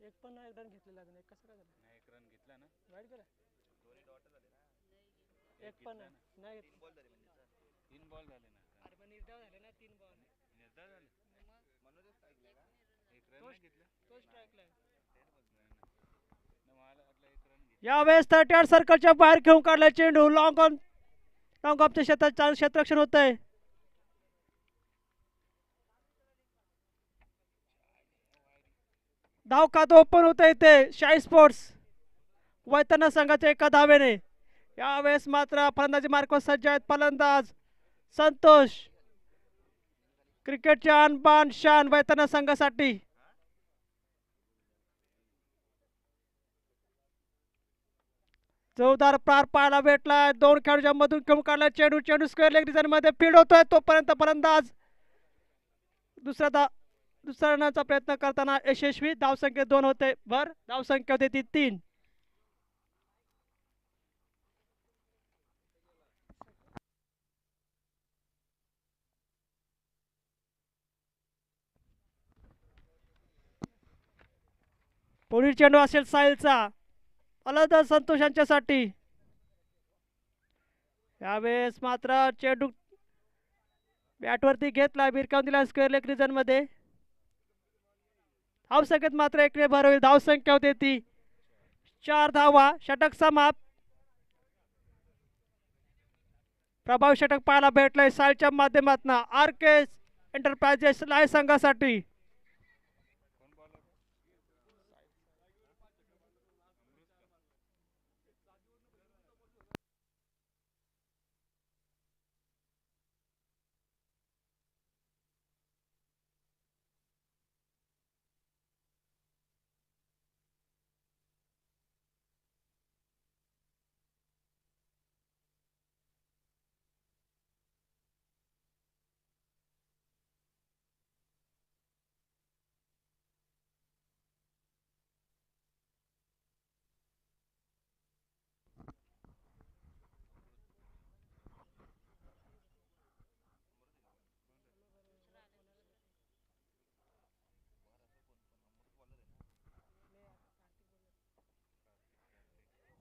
एक पण नाही रन घेतलेला अजून. एक कसं काय झालं? नाही, एक रन घेतला ना. वाईट गेला. दोन्ही डॉट झाले ना. एक पण घेतला नाही ना. नाही तीन घेतलं. बॉल झाले म्हणजे सर. 3 बॉल झाले ना. अरे पण निर्धाव झाले ना 3 बॉल. निर्धार झाले. म्हणूनच ऐकलं का? एक रन तो नाही घेतला. तो स्ट्राईकला आहे. तेच बोलतो. नाही ना. मला वाटलं एक रन घेतला. यावेळेस 38 सर्कलच्या बाहेर घेऊन काढला चेंडू. लॉंग ऑन लॉंग ऑफच्या क्षेत्रात क्षेत्ररक्षण होत आहे. धाव खातं ओपन होत आहे इथे शाही स्पोर्ट्स वैतरणा संघाच्या एका धावेने. यावेळेस मात्र फलंदाजी मार्कवर सज्ज आहेत फलंदाज संतोष. क्रिकेटचे आणबाण शान वैतरणा संघासाठी. जोरदार पार पाहायला भेटला. दोन खेळाडूच्या मधून खेळून काढला चेंडू. चेंडू स्क्वेअर लेग डिझाईन मध्ये फीड होतोय. तोपर्यंत फलंदाज दुसऱ्या रनाचा प्रयत्न करताना यशस्वी. धावसंख्या 2 होते भर. धावसंख्या होते ती 3. पुढील चेंडू असेल साहिलचा. अलद संतोष यांच्यासाठी. यावेळेस मात्र चेंडू बॅटवरती घेतला. भिरकावून दिला स्क्वेअर लेग रिजन मध्ये. धावसंख्येत मात्र एक भर होईल. धावसंख्या होते ती 4 धावा. षटक समाप्त. प्रभावी षटक पाहायला भेटलंय सालच्या माध्यमातून आर के एंटरप्राइजेस लाय संघासाठी.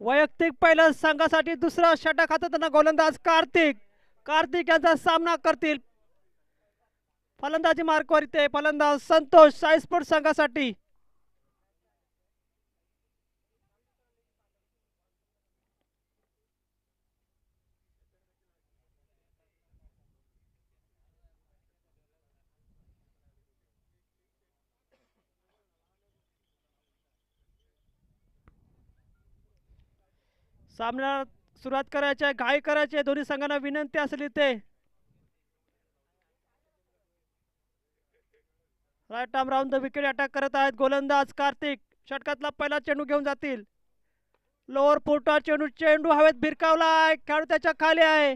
वैयक्तिक पहिल्या संघासाठी दुसरा षटक हातातना गोलंदाज कार्तिक. कार्तिक यांचा सामना करतील फलंदाजी मार्कवर इथे फलंदाज संतोष साई स्पोर्ट्स संघासाठी. सामन्याला सुरुवात करायची आहे. घाई करायची आहे. दोन्ही संघांना विनंती असेल इथे. Right arm round the wicket attack करत आहेत गोलंदाज कार्तिक. षटकातला पहिला चेंडू घेऊन जातील. लोअर फुटा चेंडू. चेंडू हवेत भिरकावलाय. खेळाडू त्याच्या खाली आहे.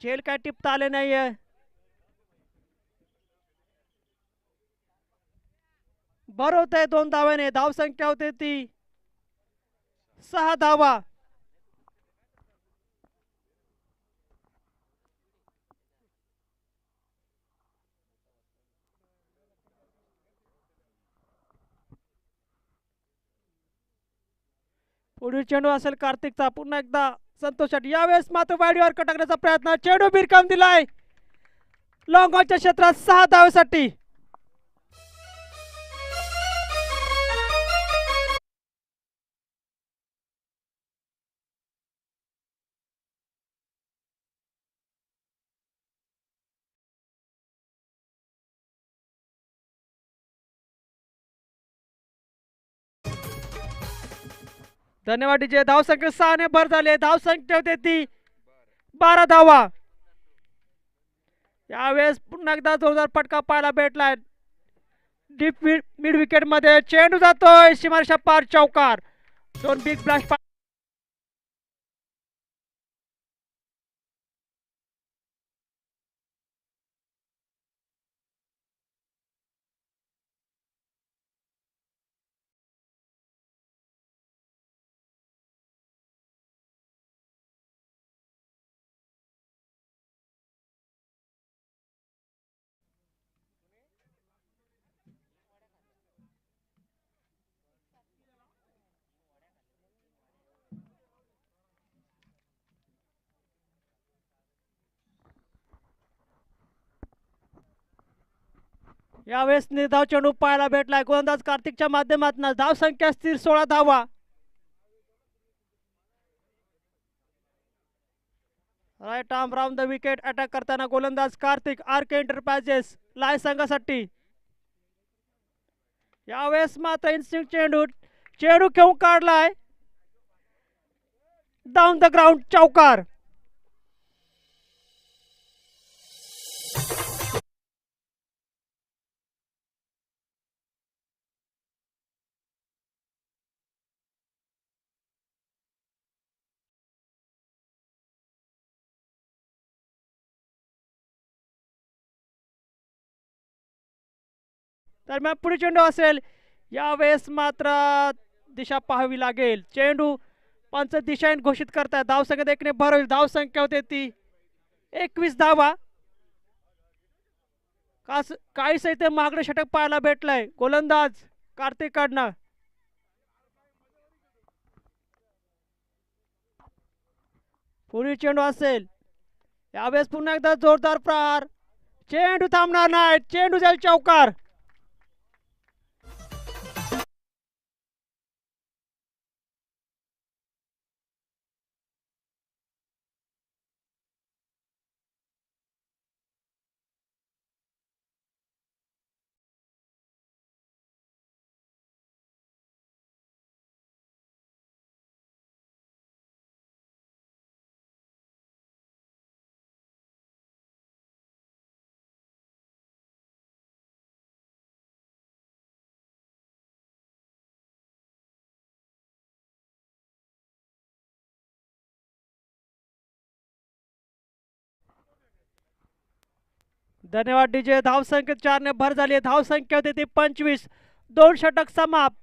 झेल काय टिपता आले नाहीये. भर होत आहे 2 धाव्याने. धावसंख्या होते ती 6 धावा. पुढील चेंडू असेल कार्तिकचा. पुन्हा एकदा संतोष. यावेळेस मात्र वाईडवर कटकण्याचा प्रयत्न. चेंडू भिरकावून दिलाय लॉंग ऑनच्या क्षेत्रात 6 धावेसाठी. धन्यवाद डीजे. धावसंख्या 6 ने भर झाली. धावसंख्या होते ती 12 धावा. यावेळेस पुन्हा एकदा जोरदार फटका पाहायला भेटलाय. डीप मिड विकेट मध्ये चेंडू जातोय सीमारेषा पार. चौकार. 2 बिग ब्लास्ट. यावेळेस निर्धाव चेंडू पाहायला भेटलाय गोलंदाज कार्तिकच्या माध्यमातून. धाव संख्या स्थिर 16 धावा. Right arm round the wicket attack करताना गोलंदाज कार्तिक आर के एंटरप्राइजेस लाय संघासाठी. यावेळेस मात्र इन्स्टिंग चेंडू चेंडू घेऊन काढलाय डाऊन द ग्राउंड, चौकार. दरम्यान पुढे चेंडू असेल. यावेळेस मात्र दिशा पाहावी लागेल. चेंडू पंच दिशाहीन घोषित करताय. धावसंख्या देखणे भर होईल. धावसंख्या होते ती 21 धावा. काहीच इथे मागणे षटक पाहायला भेटलंय गोलंदाज कार्तिककडनं. पुढील चेंडू असेल. यावेळेस पुन्हा एकदा जोरदार प्रहार. चेंडू थांबणार नाही. चेंडू जाईल चौकार. धन्यवाद डीजे. धावसंख्या 4 ने भर झाली. धावसंख्या होती ती 25. 2 षटक समाप्त.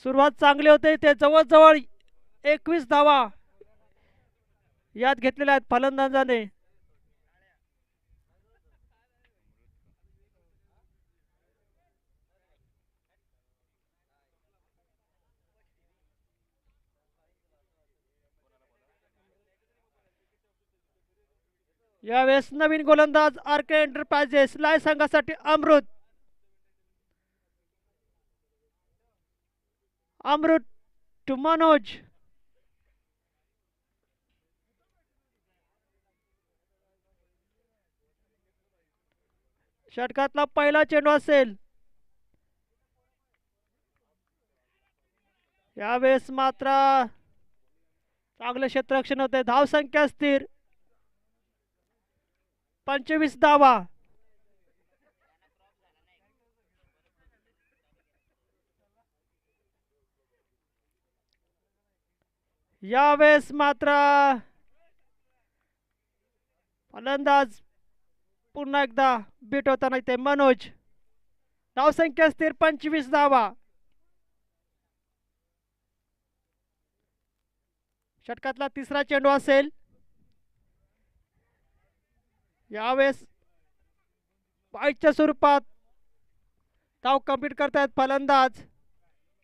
सुरुवात चांगली होते. ते जवळजवळ 21 धावा यात घेतलेल्या आहेत फलंदाजाने. यावेळेस नवीन गोलंदाज आर के एंटरप्राइजेस लाय संघासाठी अमृत. अमृत टू मनोज. षटकातला पहिला चेंडू असेल. यावेळेस मात्र चांगले क्षेत्ररक्षण होते. धावसंख्या स्थिर 25 धावा. यावेळेस मात्र फलंदाज पुन्हा एकदा बीट होताना ते मनोज. धावसंख्या स्थिर 25 धावा. षटकातला तिसरा चेंडू असेल. यावेळेस बाईटच्या स्वरूपात धाव कंप्लीट करतायत फलंदाज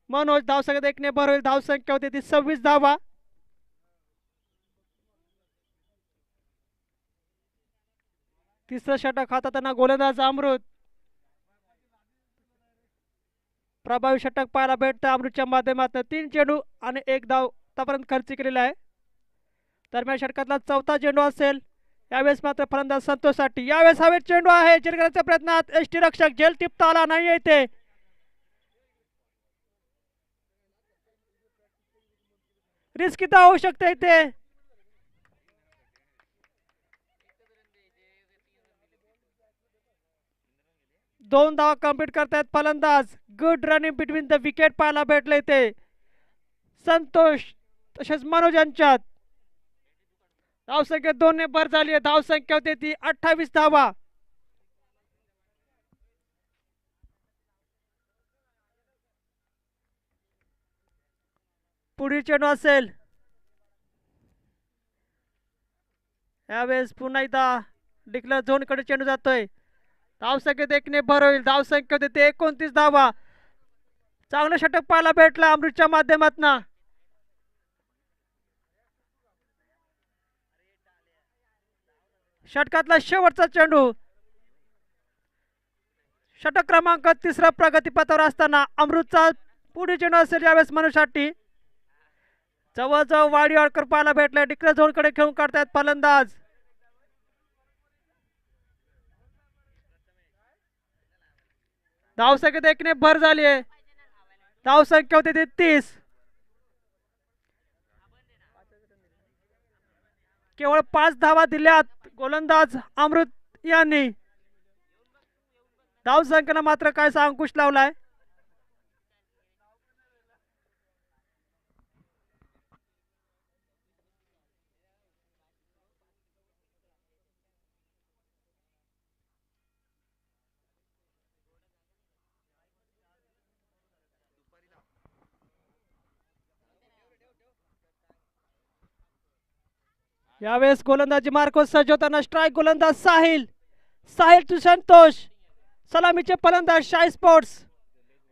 मनोज. धावसंख्या देखणे भर होईल. धावसंख्या होती ती 26 धावा. तिसरं षटक हाताळताना गोलंदाज अमृत. प्रभावी षटक पाहायला भेटतं अमृतच्या माध्यमातून. 3 चेंडू आणि 1 धाव आतापर्यंत खर्च केलेला आहे. दरम्यान षटकातला चौथा चेंडू असेल. यावेळेस मात्र फलंदाज संतोषसाठी. यावेळेस हवेत चेंडू आहे. चिरकण्याच्या प्रयत्नात एसटी रक्षक झेल टिपता आला नाही येते. रिस्क किती होऊ शकते इथे. दोन धावा कंप्लीट करतायत फलंदाज. Good running between the wicket पाहायला भेटले ते संतोष तसेच मनोज यांच्यात. धावसंख्या 2 ने भर झाली आहे. धावसंख्या होती ती 28 धावा. पुढील चेंडू असेल. यावेळेस पुन्हा एकदा डिक्लेअर झोन कडे चेंडू जातोय. धावसंख्या देखणे भर होईल. धावसंख्या होती ती 29 धावा. चांगलं षटक पाहायला भेटलं अमृतच्या माध्यमातून. षटकातला शेवटचा चेंडू. षटक क्रमांक 3 प्रगतीपथावर असताना अमृतचा पुढील चेंडू असेल यावेळेस मनुष्याटी. जवळजवळ वाडी अडकर पाहायला भेटले. डिक्रे झोनकडे खेळून काढतायत फलंदाज. धावसंख्येत एकने भर झाली आहे. धावसंख्या होती ती 30. केवळ 5 धावा दिल्यात गोलंदाज अमृत यांनी. धावसंख्येनं मात्र कायसा अंकुश लावलाय. यावेळेस गोलंदाजी मार्को सज्ज होताना स्ट्राईक गोलंदाज साहिल. साहिल टू संतोष. सलामीचे फलंदाज शाही स्पोर्ट्स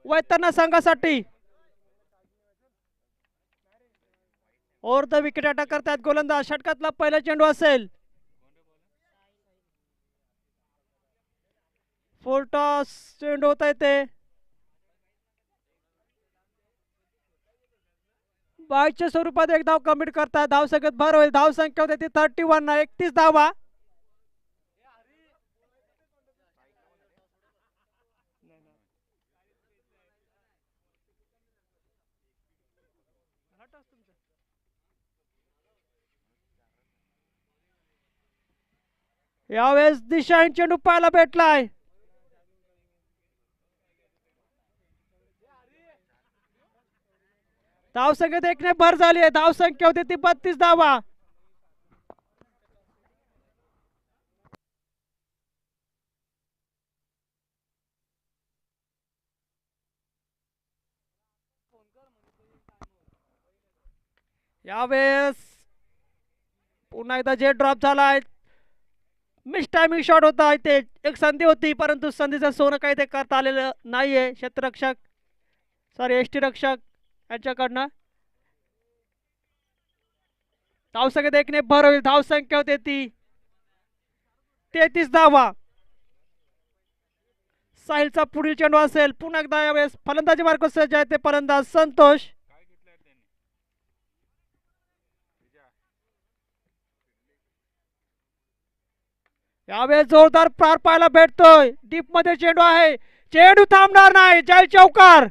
वैतरणा संघासाठी. ओव्हर द विकेट अटॅक करतायत गोलंदाज. षटकातला पहिला चेंडू असेल. फुल टॉस चेंडू होत आहे ते. बाईच्या स्वरूपात एक धाव कम्प्लीट करतात. धावसंख्येत भर होईल. धावसंख्या होते ती 31. 31 धावा. यावेळेस दिशाहीन चेंडू पाहायला भेटलाय. धावसंख्येत एकने भर झाली आहे. धावसंख्या होती ती 32 धावा. यावेळेस पुन्हा एकदा जे ड्रॉप झालाय. मिस टायमिंग शॉट होता. इथे एक संधी होती परंतु संधीचं सोनं काही ते करता आलेलं नाहीये क्षेत्ररक्षक सॉरी एष्टी रक्षक यांच्याकडनं. धावसंख्येत एकने भर होईल. धावसंख्या होते ती 33 धावा. साहिलचा पुढील चेंडू असेल. पुन्हा एकदा यावेळेस फलंदाजी मार्ग सज्ज आहे ते फलंदाज संतोष. काय घेतलंय त्यांनी विजया? यावेळेस जोरदार पार पाहायला भेटतोय. डीप मध्ये चेंडू आहे. चेंडू थांबणार नाही. जय चौकार.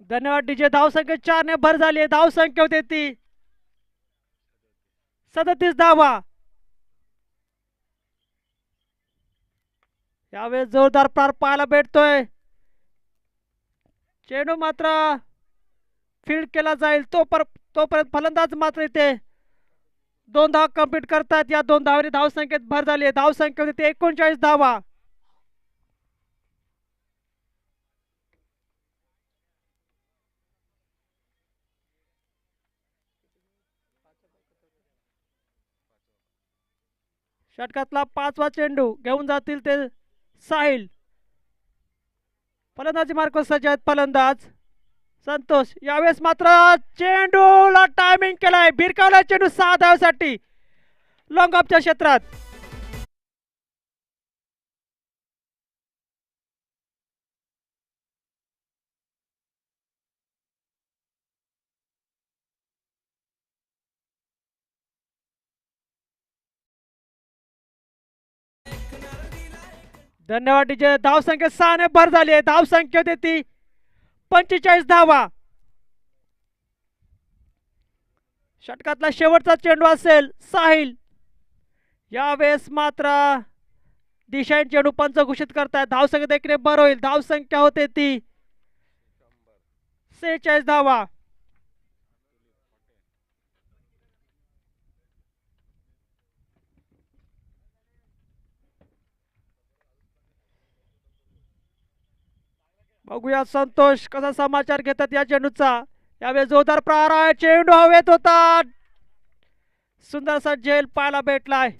धन्यवाद डीजे. धावसंख्या 4 ने भर झाली आहे. धावसंख्या होते ती 37 धावा. यावेळेस जोरदार पार पाहायला भेटतोय. चेंडू मात्र फील्ड केला जाईल तोपर्यंत फलंदाज मात्र इथे 2 धावा कंप्लीट करतात. या 2 धावांनी धावसंख्येत भर झाली आहे. धावसंख्या होती 39 धावा. षटकातला 5वा चेंडू घेऊन जातील ते साहिल. फलंदाजी मार्ग सज्ज आहेत फलंदाज संतोष. यावेळेस मात्र चेंडूला टायमिंग केलाय. भिरकावलाय चेंडू 6 धावांसाठी लॉंग ऑफच्या क्षेत्रात. धन्यवाद डीजे. धावसंख्या 6 ने भर झाली आहे. धावसंख्या होती ती 45 धावा. षटकातला शेवटचा चेंडू असेल साहिल. यावेळेस मात्र दिशाहीन चेंडू पंच घोषित करतायत. धावसंख्या देखील भर होईल. धावसंख्या होते ती 46 धावा. बघूया संतोष कसा समाचार घेतात या चेंडूचा. यावेळी जोरदार प्रहार आहे, चेंडू हवेत होता, सुंदरसा झेल पाहायला भेटलाय.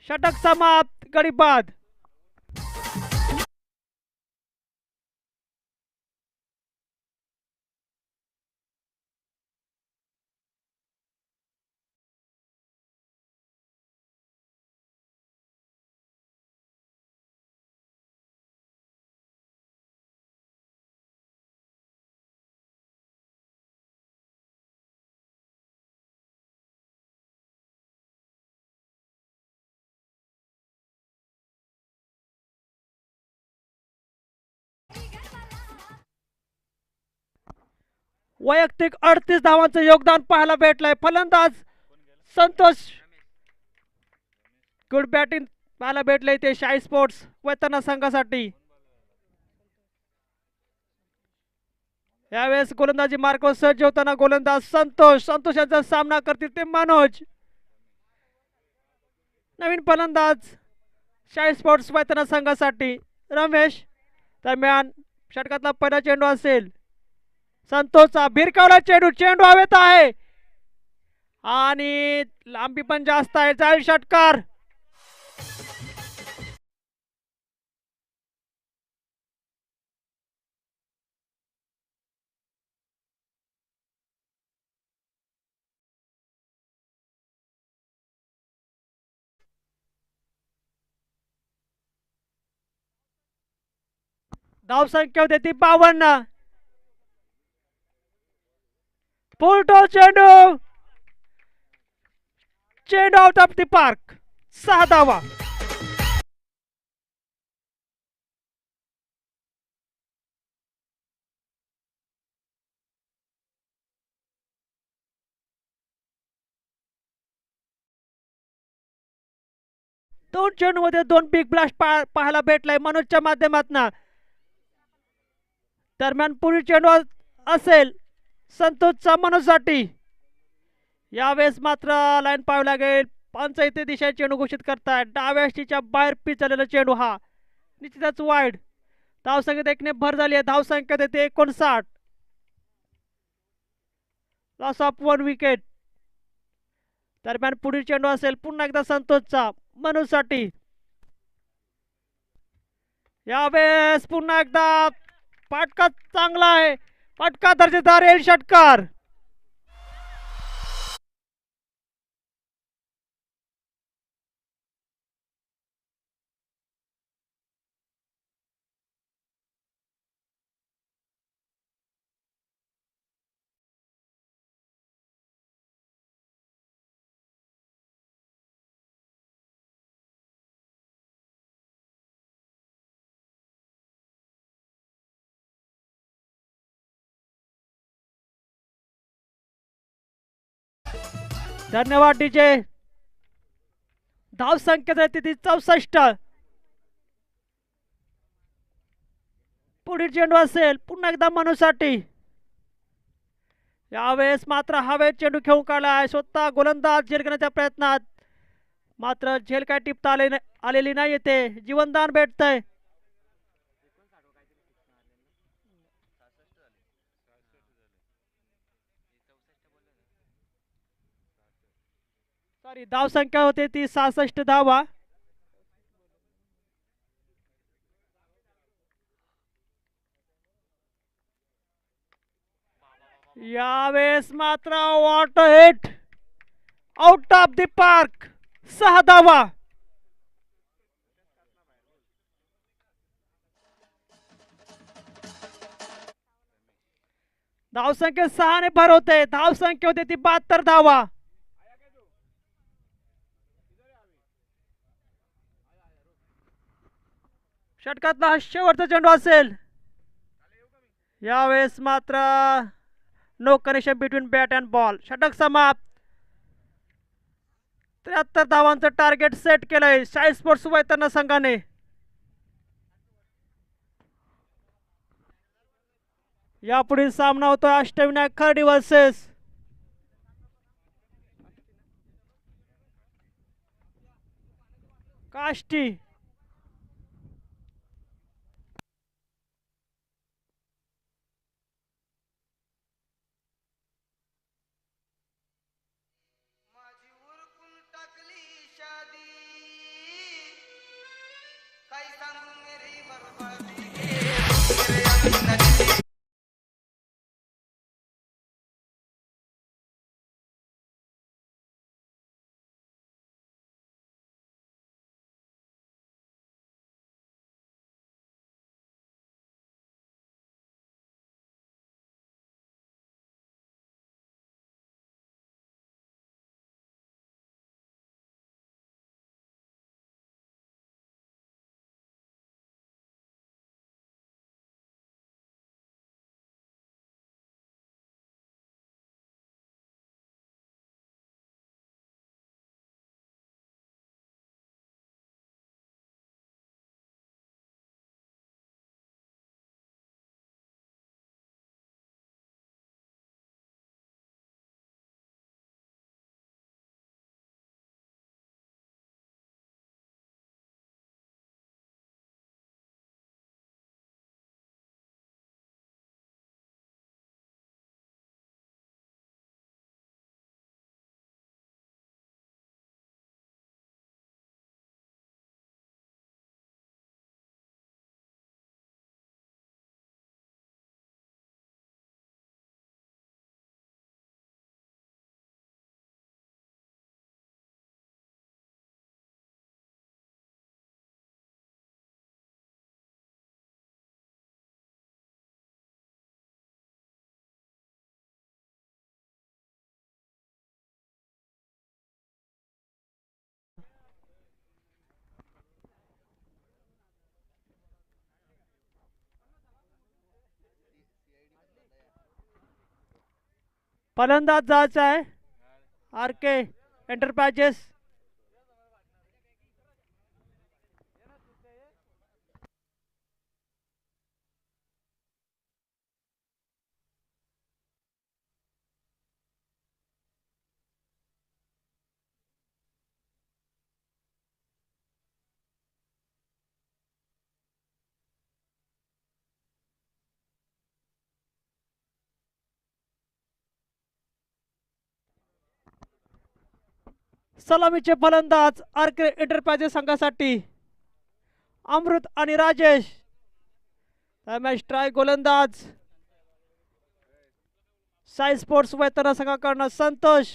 षटक समाप्त, गडी बाद. वैयक्तिक 38 धावांचं योगदान पाहायला भेटलंय. फलंदाज संतोष, गुड बॅटिंग पाहायला भेटलंय ते शाही स्पोर्ट्स वैतरणा संघासाठी. यावेळेस गोलंदाजी मार्गावर सज्ज होताना गोलंदाज संतोष यांचा सामना करतील ते मनोज. नवीन फलंदाज शाही स्पोर्ट्स वैतरणा संघासाठी रमेश. दरम्यान षटकातला पहिला चेंडू असेल संतोषचा, भिरकावला चेंडू हवेत आहे आणि लांबी पण जास्त आहे, जाईल षटकार. धावसंख्या होती ती 52. फुलटॉस चेंडू आउट ऑफ द पार्क, 6 धावा. दोन चेंडू मध्ये 2 बिग ब्लास्ट पाहायला भेटलाय मनोजच्या माध्यमातून. दरम्यान पुढील चेंडू असेल संतोषचा मनोजसाठी. यावेळेस मात्र लाईन पाहावी लागेल. पंच इथे दिशा चेंडू घोषित करताय. डाव्या यष्टीच्या बाहेर पिच झालेला चेंडू हा निश्चितच वाईड. धावसंख्येत एकने भर झाली आहे. धावसंख्या देते 59. Loss of 1 wicket. दरम्यान पुढील चेंडू असेल पुन्हा एकदा संतोषचा मनोजसाठी. यावेळेस पुन्हा एकदा फटका चांगला आहे, फटका दर्जेदार येईल षटकार. धन्यवाद डीजे. धाव संख्या ती 64. पुढील चेंडू असेल पुन्हा एकदा मनोजसाठी. यावेळेस मात्र हवेत चेंडू खेळून काढलाय स्वतः गोलंदाज झेल घेण्याच्या प्रयत्नात, मात्र झेल काय टिपता आलेली नाही. येते जीवनदान भेटतंय. सॉरी, धाव संख्या होते ती 66 धावा. यावेळेस मात्र water hit out of the park, 6 धावा. धावसंख्या 6 ने भर होते. धावसंख्या होते ती 72 धावा. षटकातला हा शेवटचा चेंडू असेल. यावेळेस मात्र no connection between bat and ball. षटक समाप्त. 73 धावांचं टार्गेट सेट केलंय शाही स्पोर्ट्स वैतरणा संघाने. यापुढील सामना होतो अष्टविनायक खर्डी वर्सेस काष्टी. फलंदाज जायचा आहे आर के एंटरप्राइजेस. सलामीचे फलंदाज आर के एंटरप्राइजेस संघासाठी अमृत आणि राजेश. स्ट्राईक गोलंदाज साई स्पोर्ट्स वेतन संघाकडनं संतोष.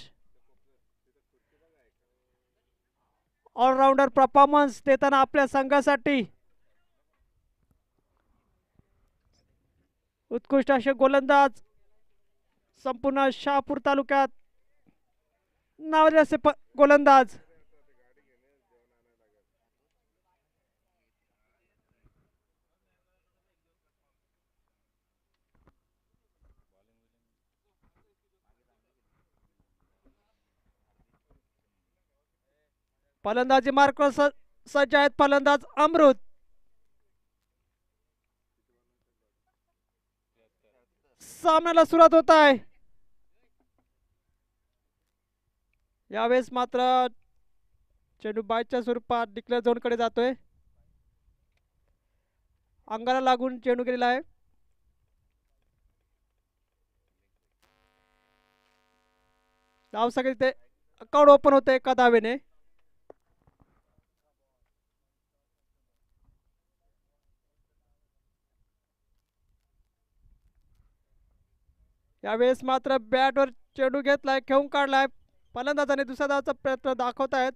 ऑलराऊंडर परफॉर्मन्स देताना आपल्या संघासाठी उत्कृष्ट असे गोलंदाज संपूर्ण शहापूर तालुक्यात नावाजलेले असे गोलंदाज. फलंदाजी मार्कवर सज्ज आहेत फलंदाज अमृत. सामन्याला सुरुवात होत आहे. यावेळेस मात्र चेंडू बायच्या स्वरूपात डिक्लेअर झोन कडे जातोय. अंगाला लागून चेंडू गेलेला आहे. धाव सगळे ते अकाउंट ओपन होते एका धावेने. यावेळेस मात्र बॅटवर चेंडू घेतलाय, खेळून काढलाय. फलंदाजाने दुसऱ्या धावचा प्रयत्न दाखवत आहेत.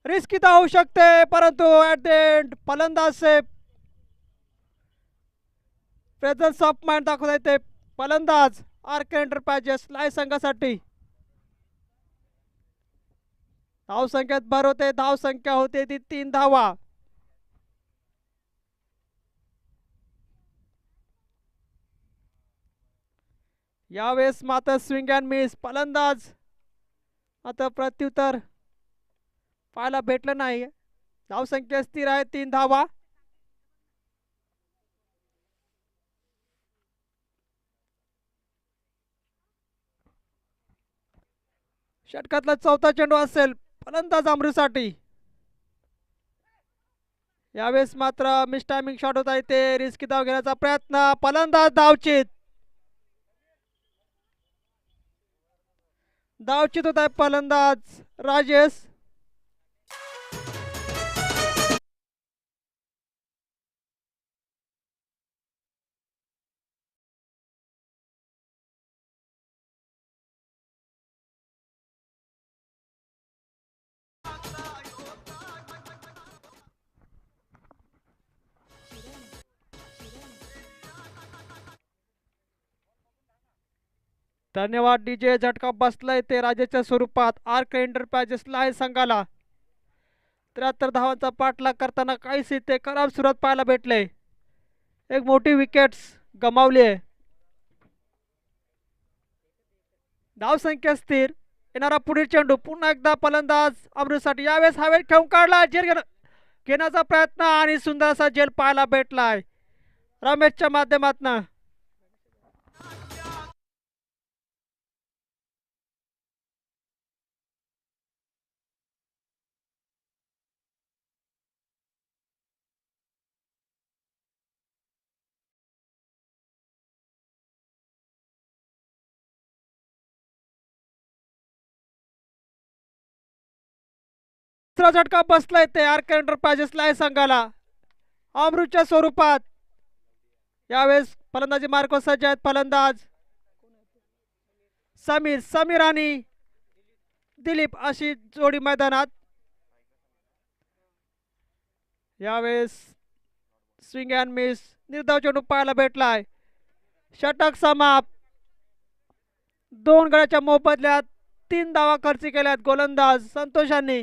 रिस्की तर होऊ शकते परंतु ऍट द एंड फलंदाज से प्रेझन्स ऑफ माइंड दाखवत आहेत ते फलंदाज आर के एंटरप्राइजेस लाय संघासाठी. धाव संख्येत भर होते. धाव संख्या होते ती 3 धावा. यावेळेस मात्र स्विंग अँड मिस. फलंदाज आता प्रत्युत्तर पाहायला भेटलं नाही. धाव संख्या स्थिर आहे 3 धावा. षटकातला चौथा चेंडू असेल फलंदाज अमृतसाठी. यावेळेस मात्र मिस टायमिंग शॉट होता इथे. रिस्की धाव घेण्याचा प्रयत्न. फलंदाज धावचित. धावचित होत आहे फलंदाज राजेश. धन्यवाद डीजे. झटका बसलाय ते राजाच्या स्वरूपात आर्क एंटरप्राइजेसला आहे संघाला. 73 धावांचा पाठलाग करताना काहीच इथे खराब सुरुवात पाहायला भेटले. एक मोठी विकेट्स गमावली आहे. धावसंख्या स्थिर. येणारा पुढील चेंडू पुन्हा एकदा फलंदाज अमृतसाठी. यावेळेस हवेत खेळून काढला. झेल घेण्याचा प्रयत्न आणि सुंदर असा झेल पाहायला भेटलाय रमेशच्या माध्यमातून. दुसरा झटका बसलाय ते आर्क एंटरप्राइजेसला आहे संघाला अमृतच्या स्वरूपात. यावेळेस फलंदाजी मार्ग सज्ज आहेत. फलंदाज समीर आणि दिलीप अशी जोडी मैदानात. यावेळेस स्विंग अँड मिस निर्धाव चेंडू पाहायला भेटलाय. षटक समाप्त. 2 गड्याच्या मोबदल्यात 3 धावा खर्च केल्यात गोलंदाज संतोष यांनी.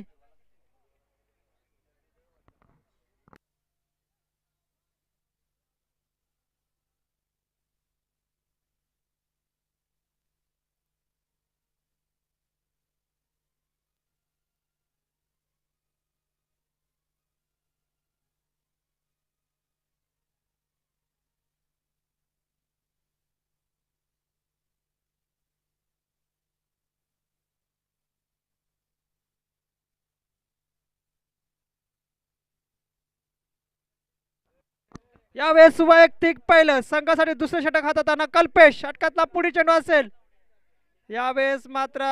यावेळेस वैयक्तिक पहिलं संघासाठी दुसरं षटक हाताळताना कल्पेश. षटकातला पुढील चेंडू असेल. यावेळेस मात्र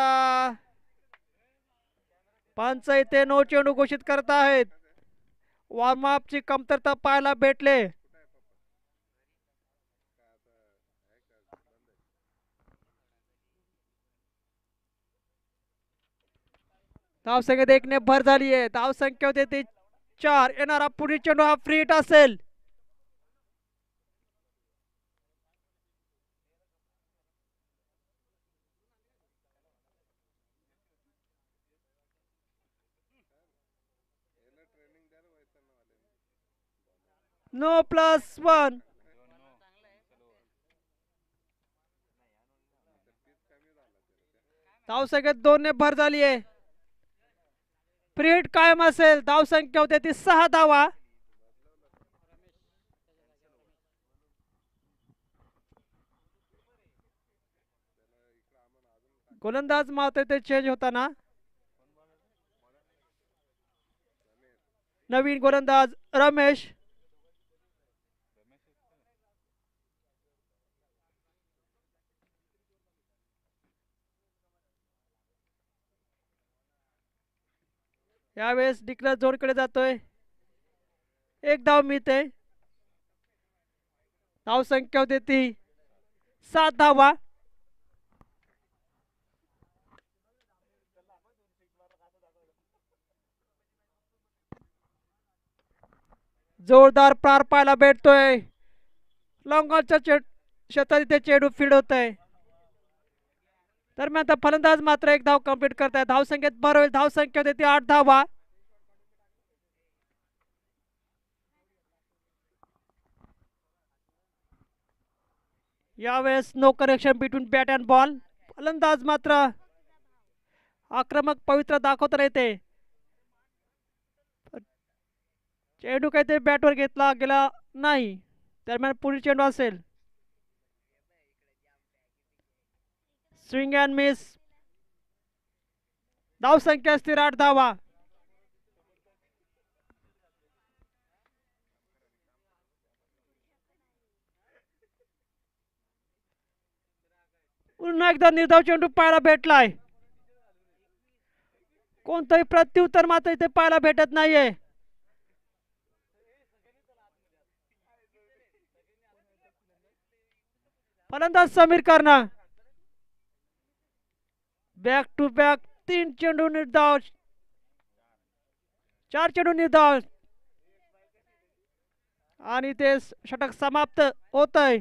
पंच इथे नो चेंडू घोषित करत आहेत. वॉर्मअपची कमतरता पाहायला भेटले. धावसंख्येत 1 ने भर झाली आहे. धावसंख्या होते ती 4. येणारा पुढील चेंडू हा फ्री हिट असेल. नो +1. धावसंख्येत 2 ने भर झाली आहे. फ्री हिट कायम असेल. धावसंख्या होते ती 6 धावा. गोलंदाज मात्र ते चेंज होताना. नवीन गोलंदाज रमेश. यावेळेस डिक्लर जोडकडे जातोय. 1 धाव मिळते. धावसंख्या होते ती 7 धावा. जोरदार प्रार पाहायला भेटतोय. लॉंगॉनच्या क्षेत्रात इथे चेंडू फील्ड होत आहे. दरम्यान फलंदाज मात्र 1 धाव कंप्लीट करताय. धावसंख्येत भर होईल. धावसंख्या होते ती 8 धावा. यावेळेस no connection between bat and ball. फलंदाज मात्र आक्रमक पवित्र दाखवता येते. चेंडू काही ते बॅटवर घेतला गेला नाही. दरम्यान पुढील चेंडू असेल. Swing and miss. धावसंख्या स्थिर 8 धावा. पुन्हा एकदा निर्धाव चेंडू पाहायला भेटलाय. कोणतंही प्रत्युत्तर मात्र इथे पाहायला भेटत नाहीये. फलंदाज समीर करणं. बॅक टू बॅक 3 चेंडू निर्धाव. 4 चेंडू निर्धाव आणि ते षटक समाप्त होत आहे.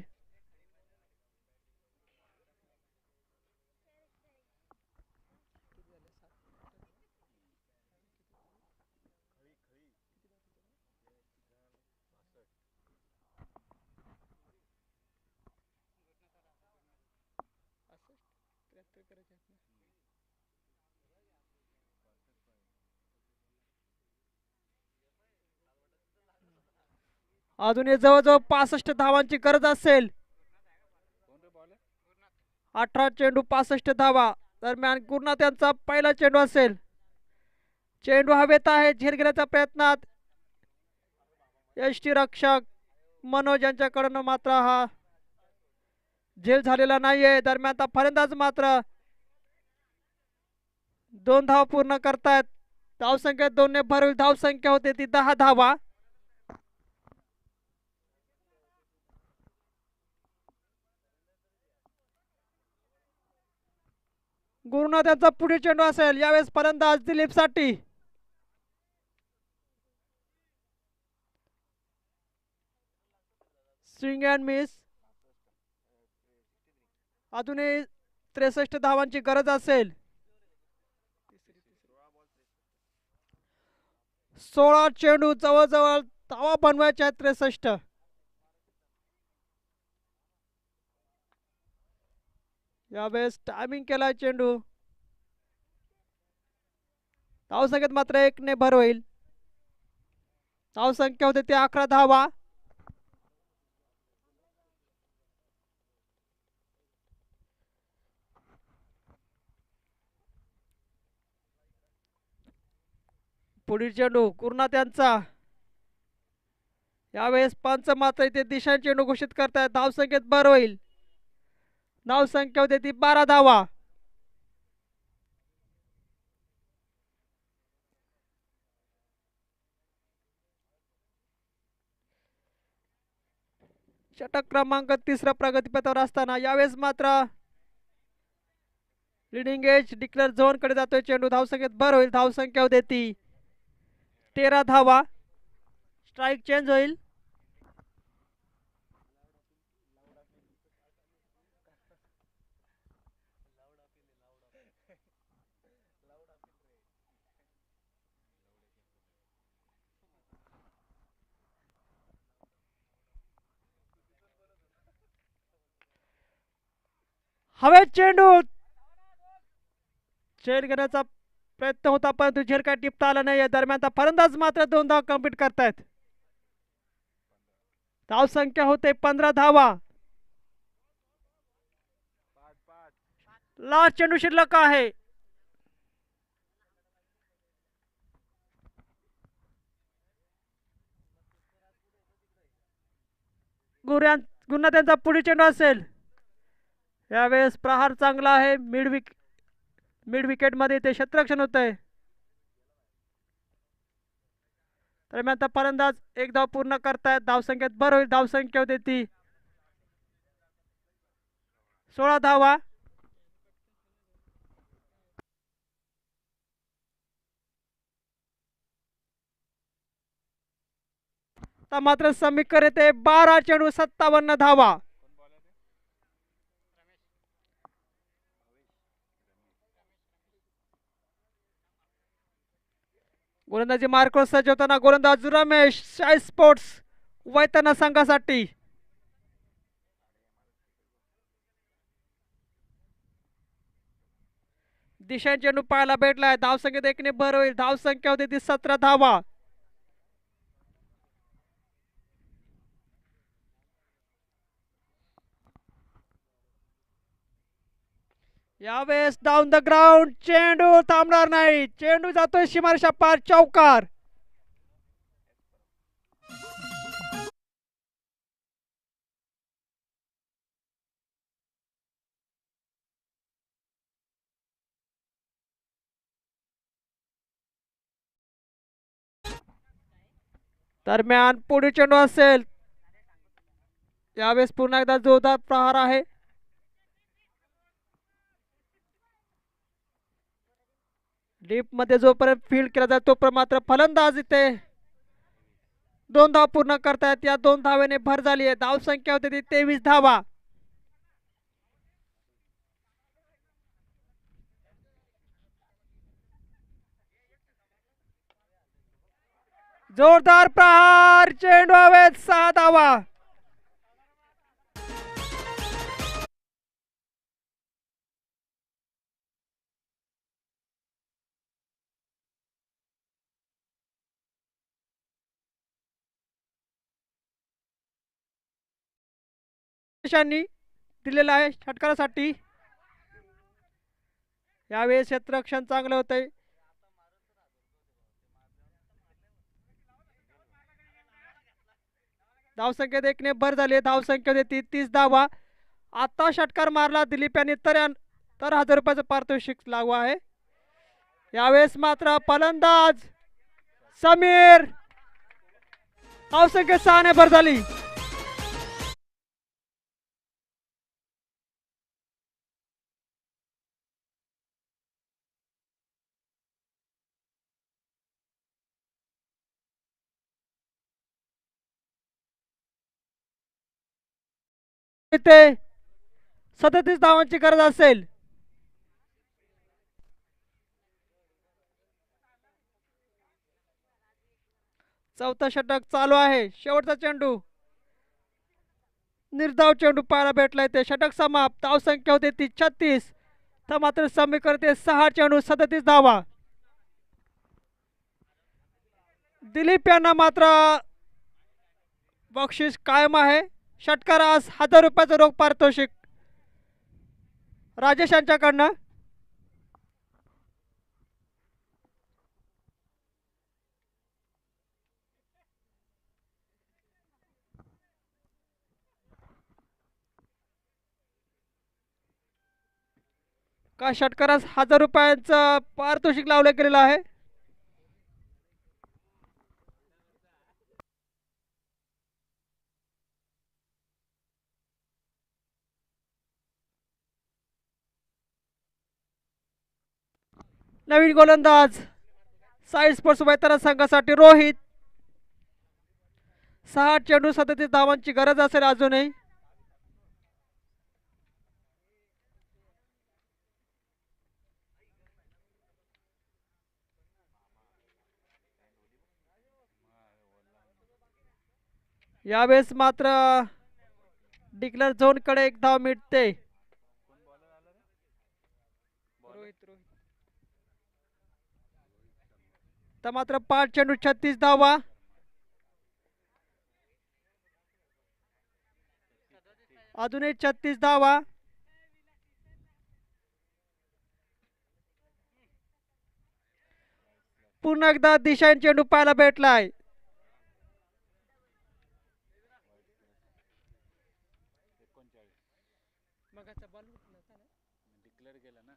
अजूनही जवळजवळ 65 धावांची गरज असेल. कोण रे बॉलर? 18 चेंडू 65 धावा. दरम्यान गुरुनाथ यांचा पहिला चेंडू असेल. चेंडू हवेत आहे. झेल घेण्याच्या प्रयत्नात यष्टीरक्षक मनोज यांच्याकडून मात्र हा झेल झालेला नाहीये. दरम्यान आता फलंदाज मात्र 2 धावा पूर्ण करतायत. धावसंख्या 2 ने भर होईल. धावसंख्या होते ती 10 धावा. गुरुनाथ यांचा पुढील चेंडू असेल. यावेळेस फलंदाज दिलीप साठी. Swing and miss. अजूनही 63 धावांची गरज असेल. 16 चेंडू जवळजवळ धावा बनवायच्या आहेत. 63. यावेळेस टायमिंग केलाय चेंडू. धावसंख्येत मात्र 1 ने भर होईल. धावसंख्या होते ते 11 धावा. पुढील चेंडू गुरुनाथ यांचा. यावेळेस पंच मात्र इथे दिशा चेंडू घोषित करतायत. धावसंख्येत भर होईल. धावसंख्या होते ती 12 धावा. षटक क्रमांक 3 प्रगतीपथावर असताना यावेळेस मात्र लिडिंग एज डिक्लेअर झोन कडे जातोय चेंडू. धावसंख्येत भर होईल. धावसंख्या होते ती 13 धावा. स्ट्राईक चेंज होईल. हवे चेंडू. झेल घेण्याचा प्रयत्न होता परंतु झेल काय टिपता आला नाही. दरम्यान फलंदाज मात्र 2 धावा कंप्लीट करतायत. धावसंख्या होते 15 धावा. लास्ट चेंडू शिल्लक आहे. गुरुनाथ यांचा पुढील चेंडू असेल. यावेळेस प्रहार चांगला आहे. मिड विकेट मध्ये ते क्षेत्ररक्षण होत आहे. दरम्यान फलंदाज 1 धाव पूर्ण करतायत. धावसंख्येत भर होईल. धावसंख्या होते ती 16 धावा. मात्र समीकर येते 12 चेंडू 57 धावा. गोलंदाजी मार्क सज्ज होताना गोलंदाज रमेश शाही स्पोर्ट्स वैतरणा संघासाठी. दिशा चेंडू पाहायला भेटलाय. धावसंख्येत 1 ने भर होईल. धावसंख्या होती ती 17 धावा. यावेळेस डाऊन द ग्राउंड. चेंडू थांबणार नाही. चेंडू जातोय सीमारेषा पार. चौकार. दरम्यान पुढील चेंडू असेल. यावेळेस पुन्हा एकदा जोरदार प्रहार आहे. डीप मध्ये जोपर्यंत फील्ड केला जातो तोपर्यंत मात्र फलंदाज इथे 2 धाव पूर्ण करतायत. या 2 धावेने भर झाली आहे. धावसंख्या होती ती 23 धावा. जोरदार प्रहार. चेंडू हवेत. 6 धावा. देशांनी दिलेला आहे षटकारासाठी. यावेळेस क्षेत्ररक्षण चांगलं होतंय. धावसंख्येत एकने भर झाली. धावसंख्येत 30 धावा. आता षटकार मारला दिलीप यांनी तर 1000 रुपयाचं पारितोषिक लागू आहे. यावेळेस मात्र फलंदाज समीर धावसंख्येत 6 ने भर झाली. इथे 37 धावांची गरज असेल. चौथा षटक चालू आहे. शेवटचा चेंडू निर्धाव चेंडू पाहायला भेटलाय. ते षटक समाप्त. धावसंख्या होते ती 36 तर मात्र समीर करते 6 चेंडू 37 धावा. दिलीप यांना मात्र बक्षीस कायम आहे. षटकारास 1000 रुपयाचं रोख पारितोषिक राजेश यांच्याकडनं. का षटकारास 1000 रुपयांचं पारितोषिक लावलं गेलेलं आहे. नवीन गोलंदाज साई स्पोर्ट्स वैतरणा संघासाठी रोहित. 6 चेंडू 37 धावांची गरज असेल अजूनही. यावेळेस मात्र डिक्लेअर झोन कडे एक धाव मिळते. तर मात्र 5 चेंडू 36 धावा. अजूनही 36 धावा. पुन्हा एकदा दिशांनी चेंडू पाहायला भेटलाय. डिक्लेअर केला ना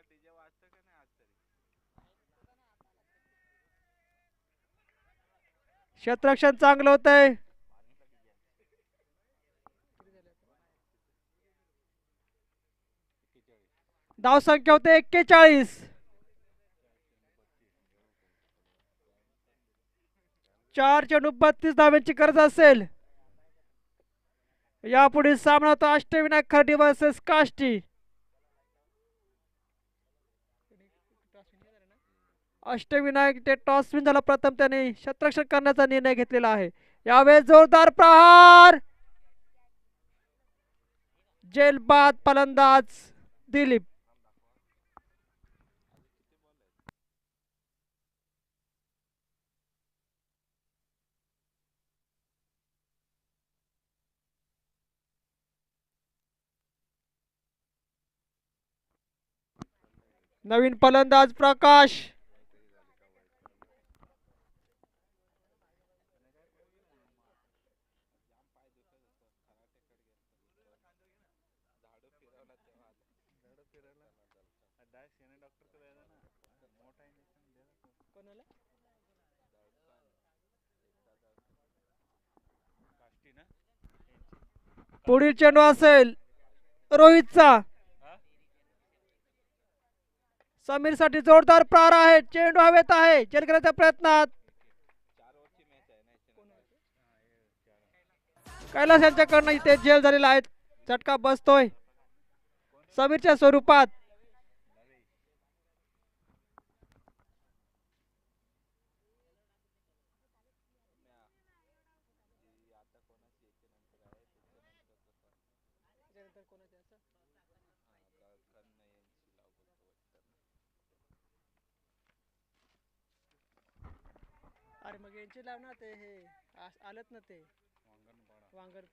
डीजे वाजतं का नाही आज तरी? क्षेत्ररक्षण चांगलं होतंय. धावसंख्या होते 41. 4 चेंडू 32 धावांची गरज असेल. यापुढे सामना होता अष्टविनायक खर्डी वर्सेस काष्टी. अष्टविनायक ते टॉस विन झाला. प्रथम त्याने क्षेत्ररक्षण करण्याचा निर्णय घेतलेला आहे. यावेळेस जोरदार प्रहार. जेलबाद फलंदाज दिलीप. नवीन फलंदाज प्रकाश. पुढील चेंडू असेल रोहितचा. समीर साठी जोरदार प्रहार आहे. चेंडू हवेत आहे. जलकरण्याच्या प्रयत्नात कैलास यांच्याकडनं इथे जेल झालेला आहे. झटका बसतोय समीरच्या स्वरूपात. अरे मग यांची लाव ना ते हे आलत ना ते वांगण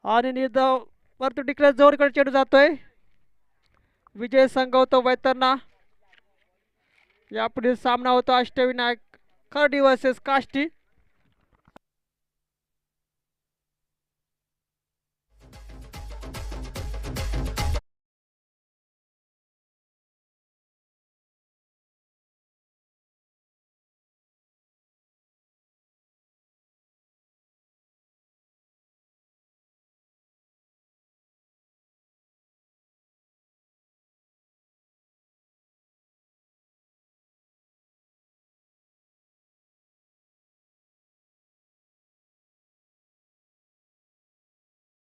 आणि निर्धाव वरतून तिकडे जोरकडे चेंडू जातोय. विजय संगवतो वैतरणा. यापुढील सामना होतो अष्टविनायक खर्डी वर्सेस काष्टी.